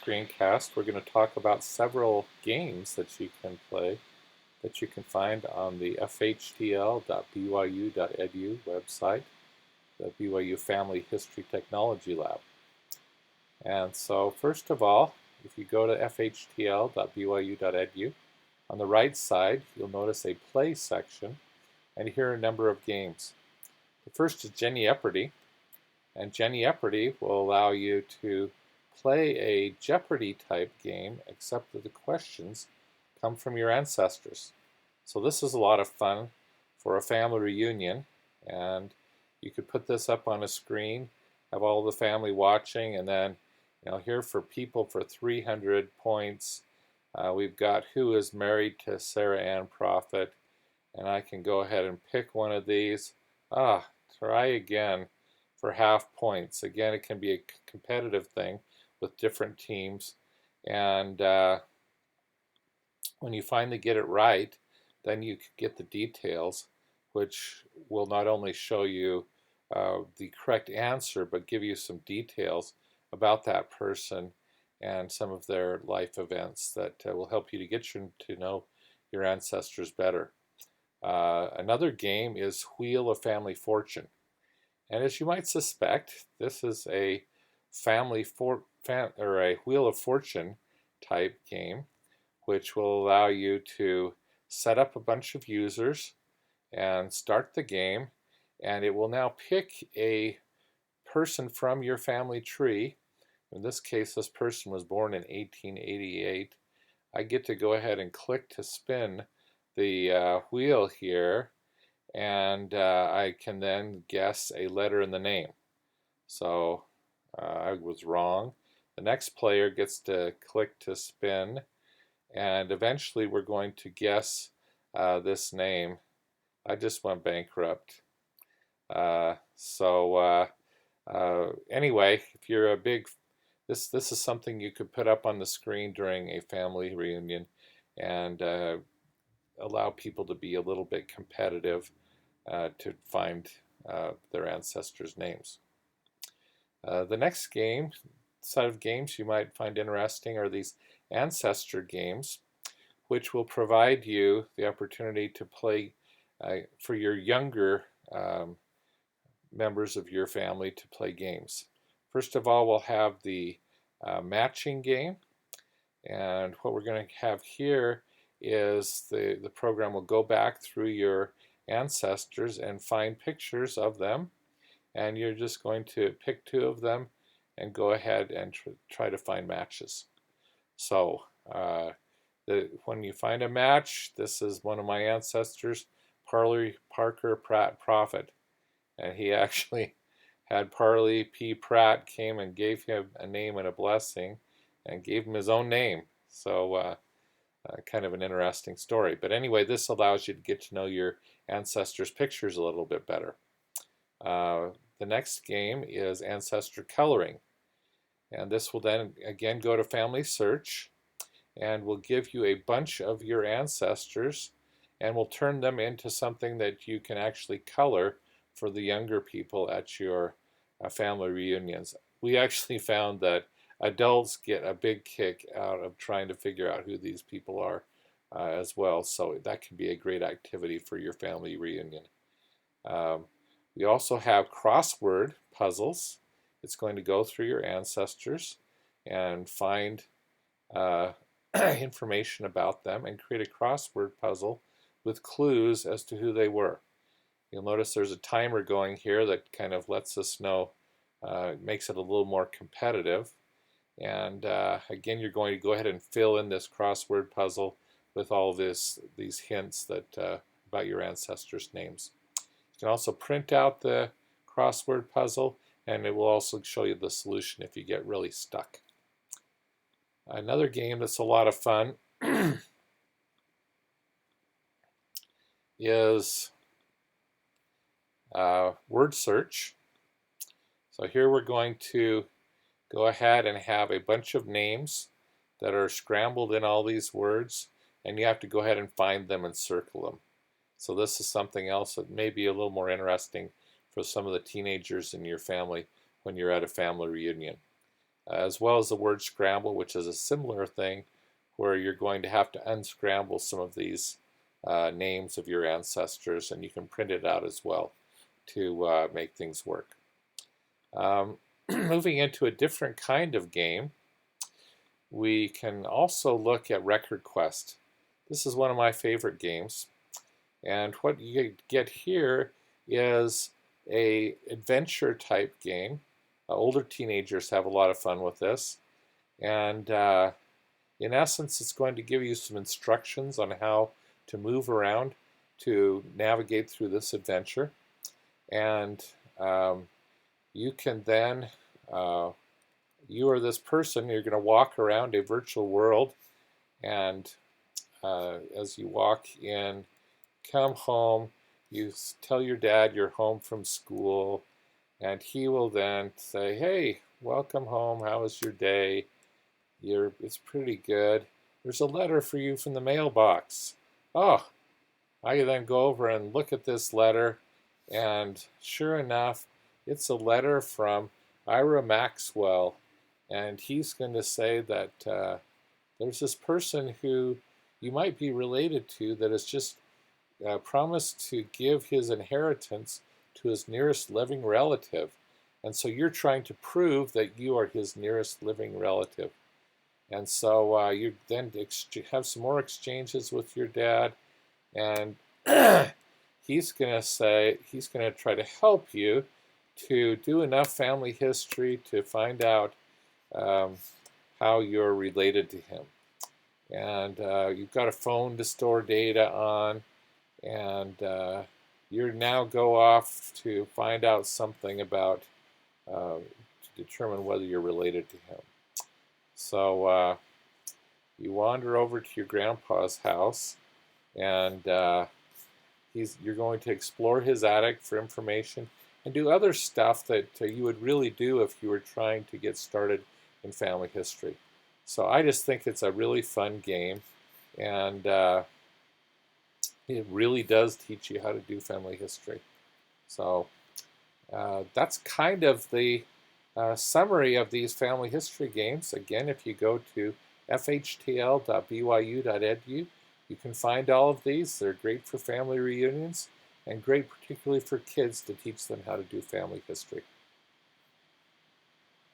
Screencast, we're going to talk about several games that you can play that you can find on the fhtl.byu.edu website, the BYU Family History Technology Lab. And so first of all, if you go to fhtl.byu.edu, on the right side, you'll notice a play section, and here are a number of games. The first is Jeopardy! And Jeopardy! Will allow you to play a Jeopardy! Type game, except that the questions come from your ancestors. So this is a lot of fun for a family reunion, and you could put this up on a screen, have all the family watching, and then here for people for 300 points, we've got who is married to Sarah Ann Prophet, and I can go ahead and pick one of these. Try again for half points. Again, it can be a competitive thing with different teams, and when you finally get it right, then you can get the details, which will not only show you the correct answer, but give you some details about that person and some of their life events that will help you to get to know your ancestors better. Another game is Wheel of Family Fortune. And as you might suspect, this is a or a Wheel of Fortune type game, which will allow you to set up a bunch of users and start the game, and it will now pick a person from your family tree. In this case, this person was born in 1888. I get to go ahead and click to spin the wheel here, and I can then guess a letter in the name. So I was wrong. The next player gets to click to spin, and eventually we're going to guess this name. I just went bankrupt. Anyway, if you're a big, this is something you could put up on the screen during a family reunion and allow people to be a little bit competitive to find their ancestors' names. The next set of games you might find interesting are these ancestor games, which will provide you the opportunity to play for your younger members of your family to play games. First of all, we'll have the matching game, and what we're going to have here is the program will go back through your ancestors and find pictures of them, and you're just going to pick two of them and go ahead and try to find matches. So when you find a match, this is one of my ancestors, Parker Pratt Prophet, and he actually had Parley P. Pratt came and gave him a name and a blessing and gave him his own name. So kind of an interesting story. But anyway, this allows you to get to know your ancestors' pictures a little bit better. The next game is Ancestor Coloring. And this will then again go to Family Search and will give you a bunch of your ancestors and will turn them into something that you can actually color for the younger people at your family reunions. We actually found that adults get a big kick out of trying to figure out who these people are as well, so that can be a great activity for your family reunion. We also have crossword puzzles. It's going to go through your ancestors and find information about them and create a crossword puzzle with clues as to who they were. You'll notice there's a timer going here that kind of lets us know, makes it a little more competitive. And again, you're going to go ahead and fill in this crossword puzzle with all these hints that about your ancestors' names. You can also print out the crossword puzzle, and it will also show you the solution if you get really stuck. Another game that's a lot of fun is word search. So here we're going to go ahead and have a bunch of names that are scrambled in all these words, and you have to go ahead and find them and circle them. So this is something else that may be a little more interesting for some of the teenagers in your family when you're at a family reunion. as well as the word scramble, which is a similar thing where you're going to have to unscramble some of these names of your ancestors, and you can print it out as well to make things work. Moving into a different kind of game, we can also look at Record Quest. This is one of my favorite games, and what you get here is a adventure type game. Older teenagers have a lot of fun with this, and in essence it's going to give you some instructions on how to move around to navigate through this adventure, and you can then you are this person, you're going to walk around a virtual world, and as you walk in, come home, you tell your dad you're home from school, and he will then say, hey, welcome home, how was your day? It's pretty good. There's a letter for you from the mailbox. Oh, I then go over and look at this letter, and sure enough, it's a letter from Ira Maxwell, and he's going to say that there's this person who you might be related to that has just promised to give his inheritance to his nearest living relative. And so you're trying to prove that you are his nearest living relative. And so you then have some more exchanges with your dad, and he's going to try to help you to do enough family history to find out how you're related to him. And you've got a phone to store data on, and you now go off to find out something about, to determine whether you're related to him. So you wander over to your grandpa's house, and you're going to explore his attic for information and do other stuff that you would really do if you were trying to get started in family history. So I just think it's a really fun game, and it really does teach you how to do family history. So that's kind of the summary of these family history games. Again, if you go to fhtl.byu.edu, you can find all of these. They're great for family reunions and great particularly for kids to teach them how to do family history.